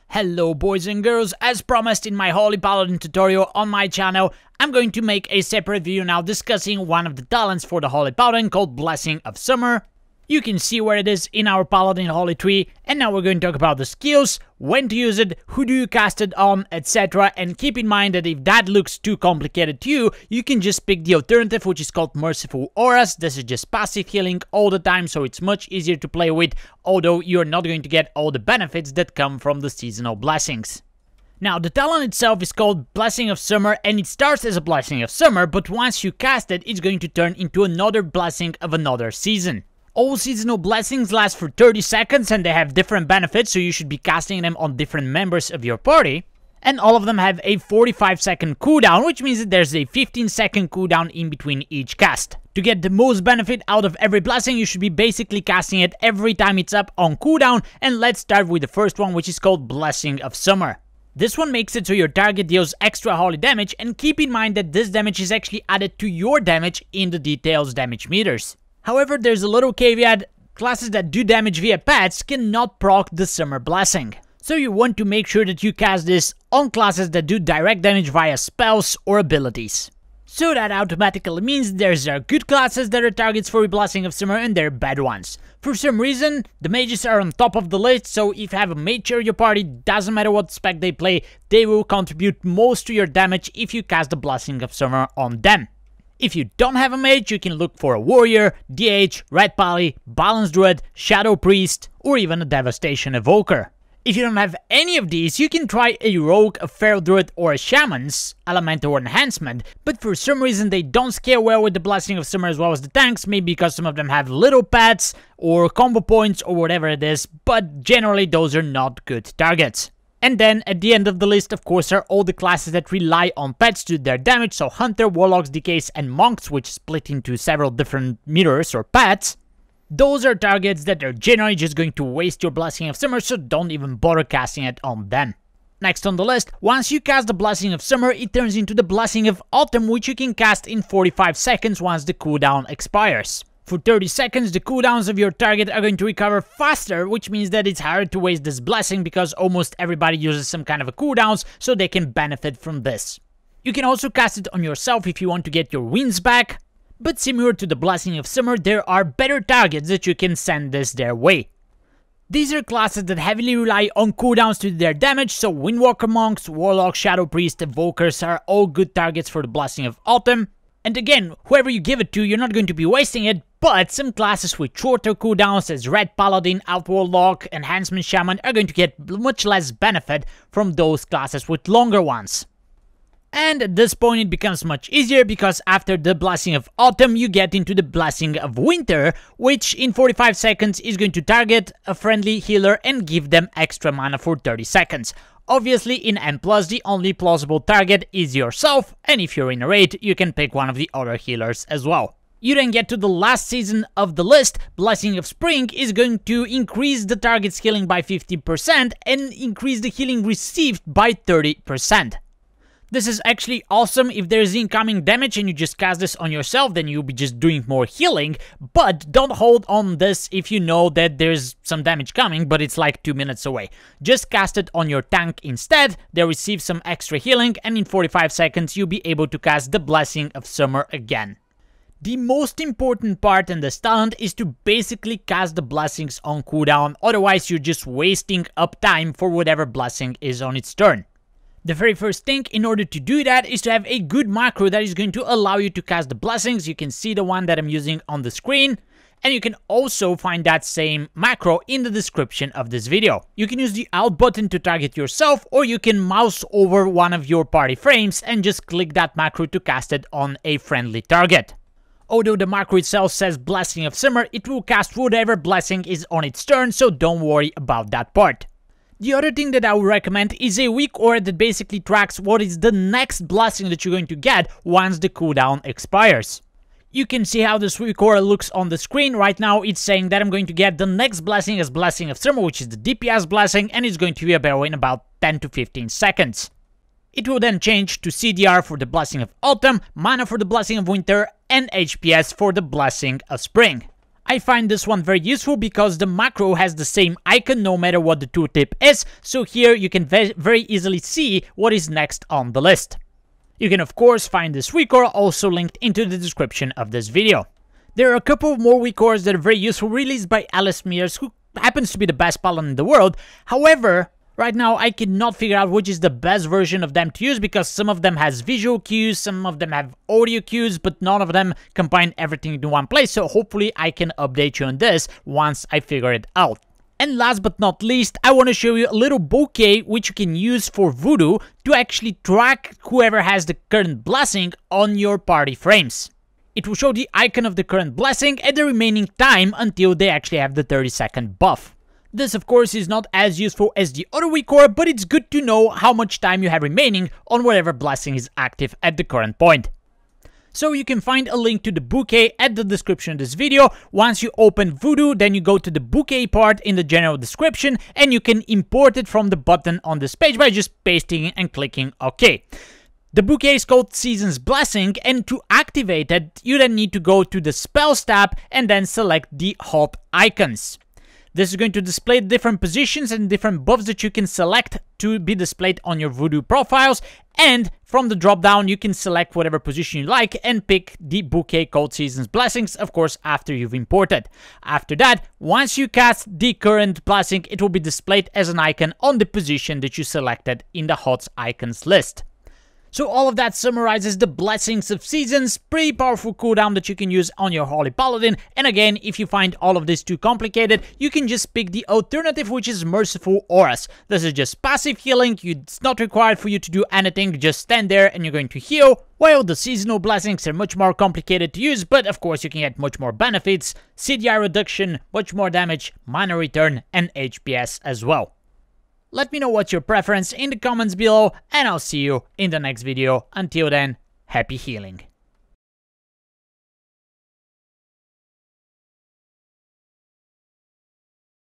Hello boys and girls, as promised in my Holy Paladin tutorial on my channel, I'm going to make a separate video now discussing one of the talents for the Holy Paladin called Blessing of Summer. You can see where it is in our Paladin Holy Tree, and now we're going to talk about the skills, when to use it, who do you cast it on, etc. And keep in mind that if that looks too complicated to you, you can just pick the alternative, which is called Merciful Auras. This is just passive healing all the time, so it's much easier to play with, although you're not going to get all the benefits that come from the seasonal blessings. Now, the talent itself is called Blessing of Summer, and it starts as a Blessing of Summer, but once you cast it, it's going to turn into another blessing of another season. All seasonal blessings last for 30 seconds and they have different benefits, so you should be casting them on different members of your party. And all of them have a 45-second cooldown, which means that there's a 15-second cooldown in between each cast. To get the most benefit out of every blessing, you should be basically casting it every time it's up on cooldown, and let's start with the first one, which is called Blessing of Summer. This one makes it so your target deals extra holy damage, and keep in mind that this damage is actually added to your damage in the details damage meters. However, there's a little caveat: classes that do damage via pets cannot proc the Summer Blessing. So you want to make sure that you cast this on classes that do direct damage via spells or abilities. So that automatically means there's good classes that are targets for Blessing of Summer and there are bad ones. For some reason, the mages are on top of the list, so if you have a mage in your party, doesn't matter what spec they play, they will contribute most to your damage if you cast the Blessing of Summer on them. If you don't have a mage, you can look for a warrior, DH, red pally, balance druid, shadow priest, or even a devastation evoker. If you don't have any of these, you can try a rogue, a feral druid, or a shaman's elemental enhancement, but for some reason they don't scale well with the Blessing of Summer as well as the tanks, maybe because some of them have little pets or combo points or whatever it is, but generally those are not good targets. And then, at the end of the list, of course, are all the classes that rely on pets to do their damage, so Hunter, Warlocks, DKs, and Monks, which split into several different meters or pets. Those are targets that are generally just going to waste your Blessing of Summer, so don't even bother casting it on them. Next on the list, once you cast the Blessing of Summer, it turns into the Blessing of Autumn, which you can cast in 45 seconds once the cooldown expires. For 30 seconds, the cooldowns of your target are going to recover faster, which means that it's harder to waste this blessing because almost everybody uses some kind of a cooldowns, so they can benefit from this. You can also cast it on yourself if you want to get your wins back, but similar to the Blessing of Summer, there are better targets that you can send this their way. These are classes that heavily rely on cooldowns to do their damage, so Windwalker Monks, Warlocks, Shadow Priest, Evokers are all good targets for the Blessing of Autumn. And again, whoever you give it to, you're not going to be wasting it, but some classes with shorter cooldowns as Red Paladin, Outwarlock, Enhancement Shaman are going to get much less benefit from those classes with longer ones. And at this point it becomes much easier because after the Blessing of Autumn you get into the Blessing of Winter, which in 45 seconds is going to target a friendly healer and give them extra mana for 30 seconds. Obviously, in N+, the only plausible target is yourself, and if you're in a raid, you can pick one of the other healers as well. You then get to the last season of the list. Blessing of Spring is going to increase the target's healing by 15% and increase the healing received by 30%. This is actually awesome. If there's incoming damage and you just cast this on yourself, then you'll be just doing more healing, but don't hold on this if you know that there's some damage coming, but it's like 2 minutes away. Just cast it on your tank instead, they receive some extra healing, and in 45 seconds you'll be able to cast the Blessing of Summer again. The most important part in this talent is to basically cast the blessings on cooldown, otherwise you're just wasting up time for whatever blessing is on its turn. The very first thing in order to do that is to have a good macro that is going to allow you to cast the blessings. You can see the one that I'm using on the screen, and you can also find that same macro in the description of this video. You can use the Alt button to target yourself, or you can mouse over one of your party frames and just click that macro to cast it on a friendly target. Although the macro itself says Blessing of Summer, it will cast whatever blessing is on its turn, so don't worry about that part. The other thing that I would recommend is a weak aura that basically tracks what is the next blessing that you're going to get once the cooldown expires. You can see how this weak aura looks on the screen. Right now it's saying that I'm going to get the next blessing as Blessing of Summer, which is the DPS blessing, and it's going to be available in about 10 to 15 seconds. It will then change to CDR for the Blessing of Autumn, Mana for the Blessing of Winter, and HPS for the Blessing of Spring. I find this one very useful because the macro has the same icon no matter what the tooltip is, so here you can very easily see what is next on the list. You can of course find this record also linked into the description of this video. There are a couple more records that are very useful released by Alice Mears, who happens to be the best paladin in the world. However, right now I cannot figure out which is the best version of them to use because some of them has visual cues, some of them have audio cues, but none of them combine everything into one place, so hopefully I can update you on this once I figure it out. And last but not least, I want to show you a little bouquet which you can use for voodoo to actually track whoever has the current blessing on your party frames. It will show the icon of the current blessing and the remaining time until they actually have the 30-second buff. This of course is not as useful as the other record, but it's good to know how much time you have remaining on whatever blessing is active at the current point. So you can find a link to the bouquet at the description of this video. Once you open Voodoo, then you go to the bouquet part in the general description and you can import it from the button on this page by just pasting it and clicking OK. The bouquet is called Season's Blessing, and to activate it, you then need to go to the Spells tab and then select the hot icons. This is going to display different positions and different buffs that you can select to be displayed on your Voodoo profiles, and from the drop down you can select whatever position you like and pick the bouquet called Season's Blessings, of course after you've imported. After that, once you cast the current blessing, it will be displayed as an icon on the position that you selected in the hot icons list. So all of that summarizes the Blessings of Seasons, pretty powerful cooldown that you can use on your Holy Paladin, and again, if you find all of this too complicated, you can just pick the alternative, which is Merciful Auras. This is just passive healing, it's not required for you to do anything, just stand there and you're going to heal, while the seasonal blessings are much more complicated to use, but of course you can get much more benefits, CDI reduction, much more damage, mana return, and HPS as well. Let me know what's your preference in the comments below, and I'll see you in the next video. Until then, happy healing.